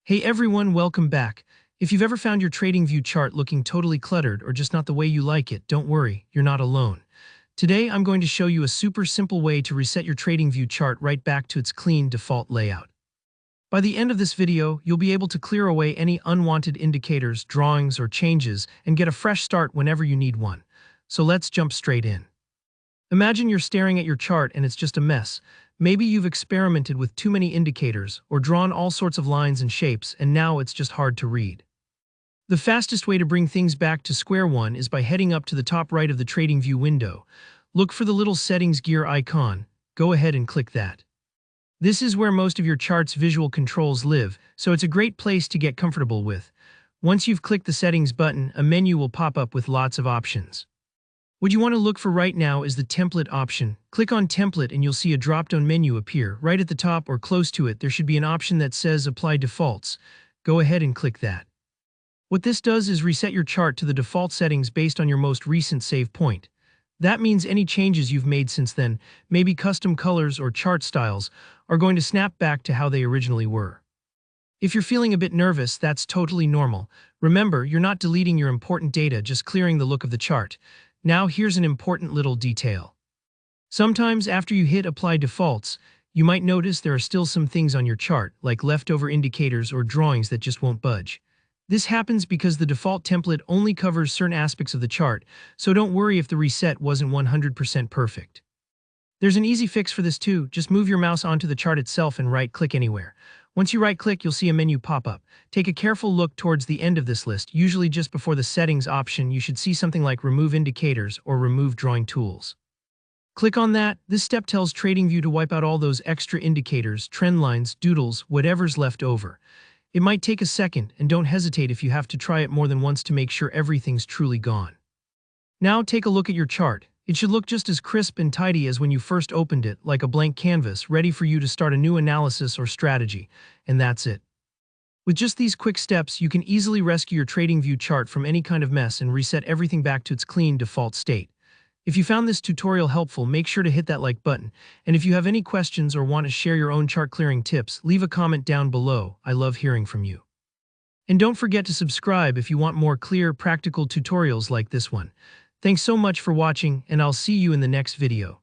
Hey everyone, welcome back. If you've ever found your TradingView chart looking totally cluttered or just not the way you like it, don't worry, you're not alone. Today, I'm going to show you a super simple way to reset your TradingView chart right back to its clean default layout. By the end of this video, you'll be able to clear away any unwanted indicators, drawings, or changes and get a fresh start whenever you need one. So let's jump straight in. Imagine you're staring at your chart and it's just a mess. Maybe you've experimented with too many indicators or drawn all sorts of lines and shapes, and now it's just hard to read. The fastest way to bring things back to square one is by heading up to the top right of the TradingView window. Look for the little settings gear icon. Go ahead and click that. This is where most of your chart's visual controls live, so it's a great place to get comfortable with. Once you've clicked the settings button, a menu will pop up with lots of options. What you want to look for right now is the template option. Click on template and you'll see a drop-down menu appear. Right at the top or close to it, there should be an option that says apply defaults. Go ahead and click that. What this does is reset your chart to the default settings based on your most recent save point. That means any changes you've made since then, maybe custom colors or chart styles, are going to snap back to how they originally were. If you're feeling a bit nervous, that's totally normal. Remember, you're not deleting your important data, just clearing the look of the chart. Now here's an important little detail. Sometimes after you hit Apply Defaults, you might notice there are still some things on your chart, like leftover indicators or drawings that just won't budge. This happens because the default template only covers certain aspects of the chart, so don't worry if the reset wasn't 100% perfect. There's an easy fix for this too. Just move your mouse onto the chart itself and right-click anywhere. Once you right-click, you'll see a menu pop up. Take a careful look towards the end of this list. Usually just before the Settings option, you should see something like Remove Indicators or Remove Drawing Tools. Click on that. This step tells TradingView to wipe out all those extra indicators, trend lines, doodles, whatever's left over. It might take a second, and don't hesitate if you have to try it more than once to make sure everything's truly gone. Now take a look at your chart. It should look just as crisp and tidy as when you first opened it, like a blank canvas, ready for you to start a new analysis or strategy. And that's it. With just these quick steps, you can easily rescue your TradingView chart from any kind of mess and reset everything back to its clean default state. If you found this tutorial helpful, make sure to hit that like button. And if you have any questions or want to share your own chart clearing tips, leave a comment down below. I love hearing from you. And don't forget to subscribe if you want more clear, practical tutorials like this one. Thanks so much for watching, and I'll see you in the next video.